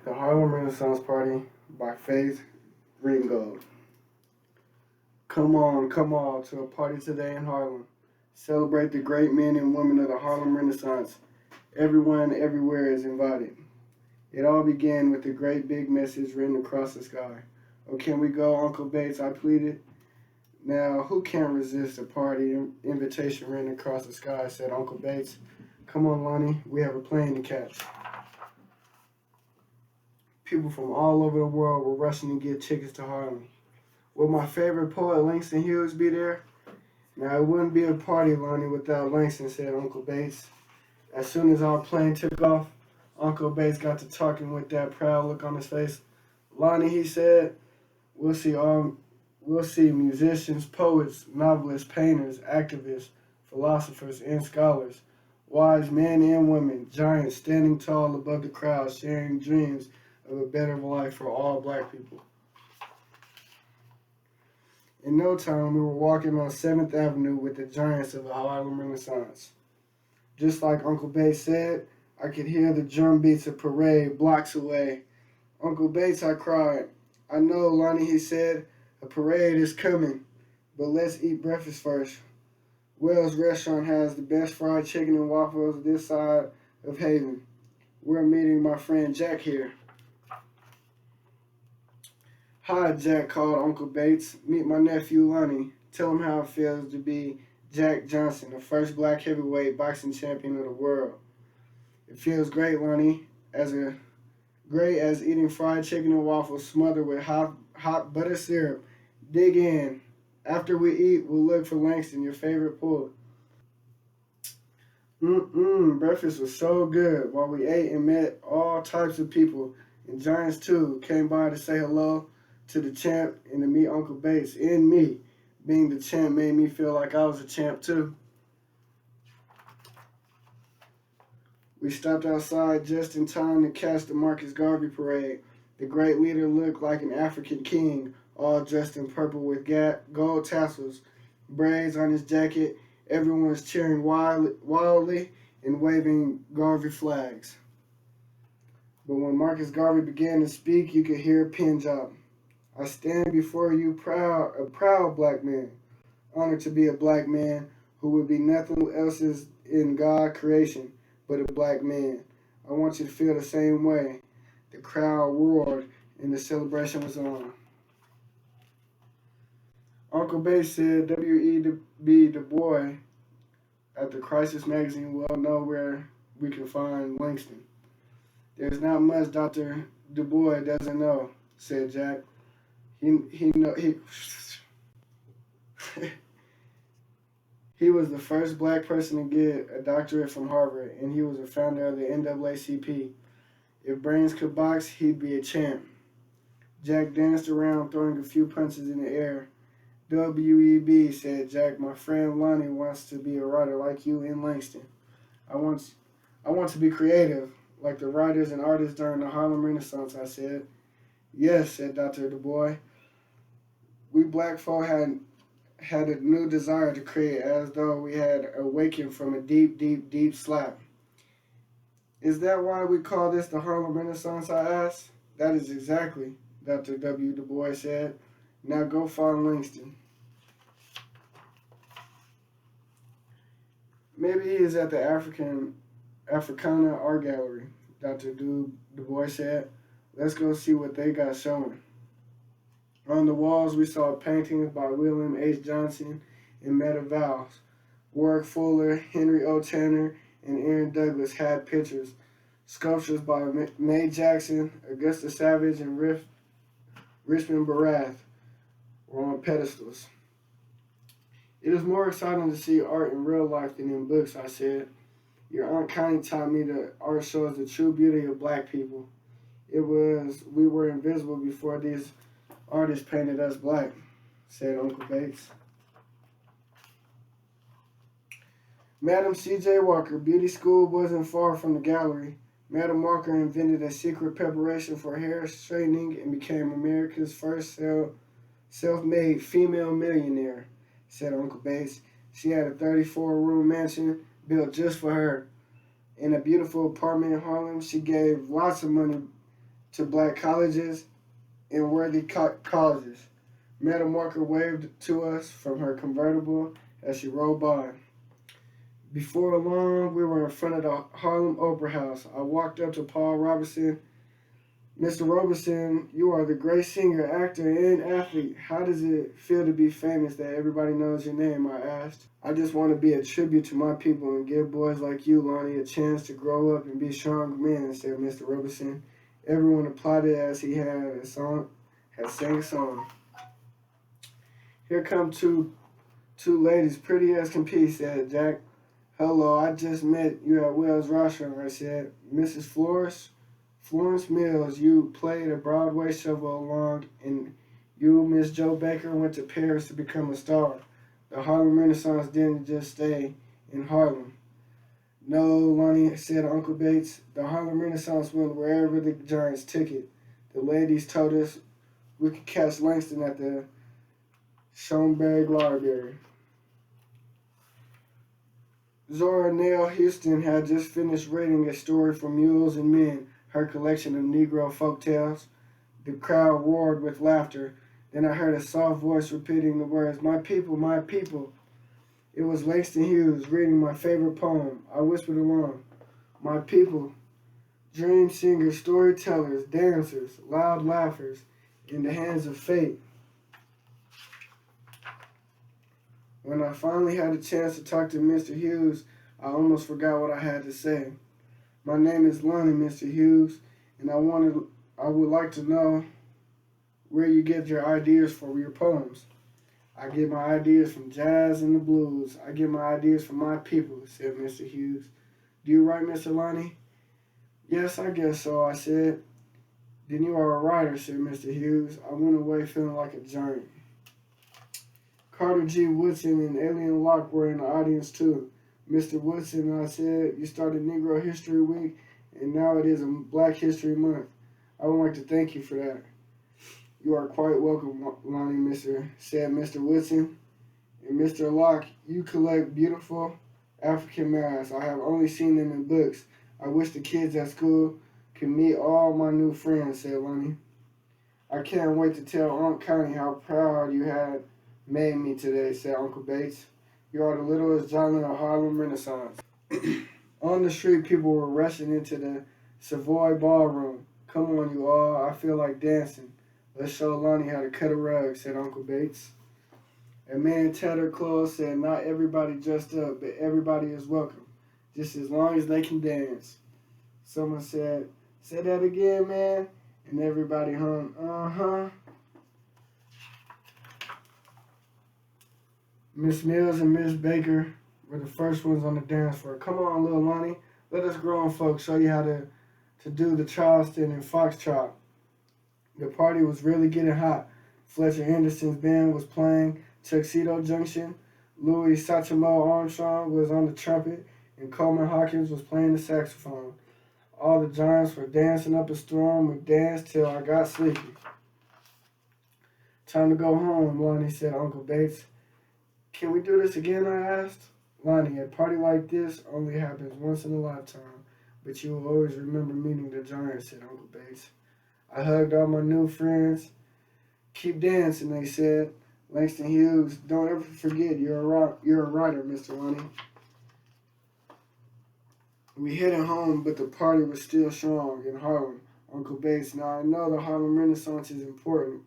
The Harlem Renaissance Party by Faith Ringgold. Come on to a party today in Harlem. Celebrate the great men and women of the Harlem Renaissance. Everyone, everywhere is invited. It all began with a great big message written across the sky. Oh, can we go, Uncle Bates? I pleaded. Now, who can't resist a party invitation written across the sky, said Uncle Bates. Come on, Lonnie, we have a plane to catch. People from all over the world were rushing to get tickets to Harlem. Will my favorite poet, Langston Hughes, be there? Now, it wouldn't be a party, Lonnie, without Langston, said Uncle Bates. As soon as our plane took off, Uncle Bates got to talking with that proud look on his face. Lonnie, he said, we'll see musicians, poets, novelists, painters, activists, philosophers, and scholars, wise men and women, giants standing tall above the crowd, sharing dreams of a better life for all black people. In no time, we were walking on 7th Avenue with the giants of the Harlem Renaissance. Just like Uncle Bates said, I could hear the drum beats of parade blocks away. Uncle Bates, I cried. I know, Lonnie, he said, a parade is coming, but let's eat breakfast first. Wells Restaurant has the best fried chicken and waffles this side of Haven. We're meeting my friend Jack here. Hi, Jack, called Uncle Bates. Meet my nephew, Lonnie. Tell him how it feels to be Jack Johnson, the first black heavyweight boxing champion of the world. It feels great, Lonnie, great as eating fried chicken and waffles smothered with hot butter syrup. Dig in. After we eat, we'll look for Langston, your favorite poet. Breakfast was so good. While we ate and met all types of people, and giants too, came by to say hello to the champ and to meet Uncle Bates. And me, being the champ, made me feel like I was a champ too. We stopped outside just in time to catch the Marcus Garvey parade. The great leader looked like an African king, all dressed in purple with gold tassels, braids on his jacket. Everyone was cheering wildly and waving Garvey flags. But when Marcus Garvey began to speak, you could hear a pin drop. I stand before you a proud black man, honored to be a black man who would be nothing else in God's creation but a black man. I want you to feel the same way. The crowd roared and the celebration was on. Uncle Bates said W.E.B. Du Bois at the Crisis magazine will know where we can find Langston. There's not much Dr. Du Bois doesn't know, said Jack. He was the first black person to get a doctorate from Harvard, and he was a founder of the NAACP. If brains could box, he'd be a champ. Jack danced around, throwing a few punches in the air. W.E.B., said Jack, my friend Lonnie wants to be a writer like you in Langston. I want to be creative, like the writers and artists during the Harlem Renaissance, I said. Yes, said Dr. Du Bois. We black folk had a new desire to create, as though we had awakened from a deep, deep, deep slap. Is that why we call this the Harlem Renaissance, I asked? That is exactly, Dr. W. Du Bois said. Now go find Langston. Maybe he is at the Africana Art Gallery, Dr. Du Bois said. Let's go see what they got showing. On the walls, we saw paintings by William H. Johnson and Meta Vowles. Warwick Fuller, Henry O. Tanner, and Aaron Douglas had pictures. Sculptures by Mae Jackson, Augusta Savage, and Richmond Barath were on pedestals. It is more exciting to see art in real life than in books, I said. Your Aunt Connie taught me that art shows the true beauty of black people. We were invisible before these artists painted us black, said Uncle Bates. Madam C.J. Walker, beauty school wasn't far from the gallery. Madam Walker invented a secret preparation for hair straightening and became America's first self-made female millionaire, said Uncle Bates. She had a 34-room mansion built just for her. In a beautiful apartment in Harlem, she gave lots of money to black colleges and worthy causes. Madam Walker waved to us from her convertible as she rolled by. Before long, we were in front of the Harlem Opera House. I walked up to Paul Robeson. Mr. Robeson, you are the great singer, actor, and athlete. How does it feel to be famous that everybody knows your name? I asked. I just want to be a tribute to my people and give boys like you, Lonnie, a chance to grow up and be strong men, said Mr. Robeson. Everyone applauded as he had sang a song. Here come two ladies, pretty as can be, said Jack. Hello, I just met you at Wells Restaurant, I said. Mrs. Florence Mills, you played a Broadway show along, and you, Miss Joe Baker, went to Paris to become a star. The Harlem Renaissance didn't just stay in Harlem. No, Lonnie, said Uncle Bates. The Harlem Renaissance went wherever the Giants took it. The ladies told us we could catch Langston at the Schomburg Library. Zora Neale Houston had just finished reading A Story for Mules and Men, her collection of Negro folk tales. The crowd roared with laughter. Then I heard a soft voice repeating the words, "My people, my people." It was Langston Hughes reading my favorite poem. I whispered along, "My people, dream singers, storytellers, dancers, loud laughers, in the hands of fate." When I finally had a chance to talk to Mr. Hughes, I almost forgot what I had to say. "My name is Lonnie, Mr. Hughes, and I would like to know where you get your ideas for your poems." "I get my ideas from jazz and the blues. I get my ideas from my people," said Mr. Hughes. "Do you write, Mr. Lonnie?" "Yes, I guess so," I said. "Then you are a writer," said Mr. Hughes. I went away feeling like a giant. Carter G. Woodson and Alien Locke were in the audience too. "Mr. Woodson," I said, "you started Negro History Week, and now it is a Black History Month. I would like to thank you for that." "You are quite welcome, Lonnie," said Mr. Woodson. "And Mr. Locke, you collect beautiful African masks. I have only seen them in books. I wish the kids at school could meet all my new friends," said Lonnie. "I can't wait to tell Aunt Connie how proud you had made me today," said Uncle Bates. "You are the littlest John in the Harlem Renaissance." On the street, people were rushing into the Savoy Ballroom. "Come on, you all. I feel like dancing. Let's show Lonnie how to cut a rug," said Uncle Bates. A man in tattered clothes said, "Not everybody dressed up, but everybody is welcome, just as long as they can dance." Someone said, "Say that again, man," and everybody hummed, "Uh-huh." Miss Mills and Miss Baker were the first ones on the dance floor. "Come on, little Lonnie, let us grown folks show you how to do the Charleston and Foxtrot." The party was really getting hot. Fletcher Henderson's band was playing Tuxedo Junction, Louis Sachamo Armstrong was on the trumpet, and Coleman Hawkins was playing the saxophone. All the giants were dancing up a storm. We danced till I got sleepy. "Time to go home," Lonnie said Uncle Bates. "Can we do this again?" I asked. "Lonnie, a party like this only happens once in a lifetime, but you will always remember meeting the giants," said Uncle Bates. I hugged all my new friends. "Keep dancing," they said. Langston Hughes, "Don't ever forget you're a writer, Mr. Lonnie." We headed home, but the party was still strong in Harlem. Uncle Bates, "Now I know the Harlem Renaissance is important."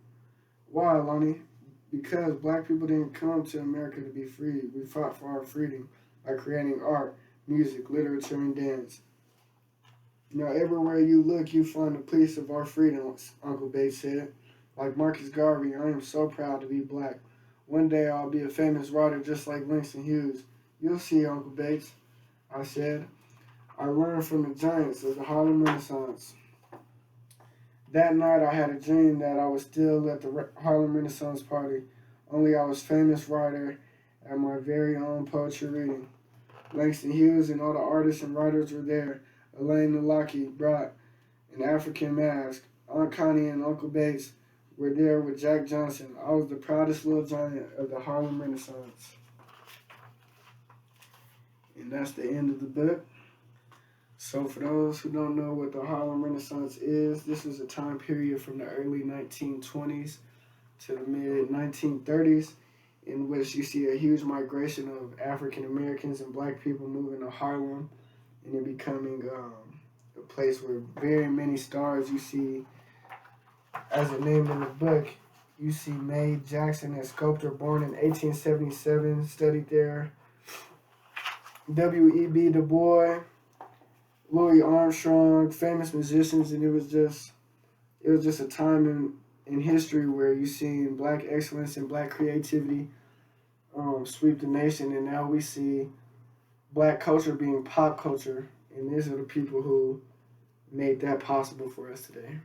"Why, Lonnie?" "Because black people didn't come to America to be free. We fought for our freedom by creating art, music, literature, and dance. Now everywhere you look, you find a piece of our freedom," Uncle Bates said. "Like Marcus Garvey, I am so proud to be black. One day I'll be a famous writer just like Langston Hughes." "You'll see, Uncle Bates," I said. I learned from the giants of the Harlem Renaissance. That night I had a dream that I was still at the Harlem Renaissance party, only I was famous writer at my very own poetry reading. Langston Hughes and all the artists and writers were there. Elaine Nalaki brought an African mask. Aunt Connie and Uncle Bates were there with Jack Johnson. I was the proudest little giant of the Harlem Renaissance. And that's the end of the book. So for those who don't know what the Harlem Renaissance is, this is a time period from the early 1920s to the mid 1930s in which you see a huge migration of African Americans and black people moving to Harlem and it becoming a place where very many stars you see, as it named in the book, you see Mae Jackson, a sculptor born in 1877, studied there. W.E.B. Du Bois, Louis Armstrong, famous musicians, and it was just a time in history where you seen black excellence and black creativity sweep the nation, and now we see black culture being pop culture, and these are the people who made that possible for us today.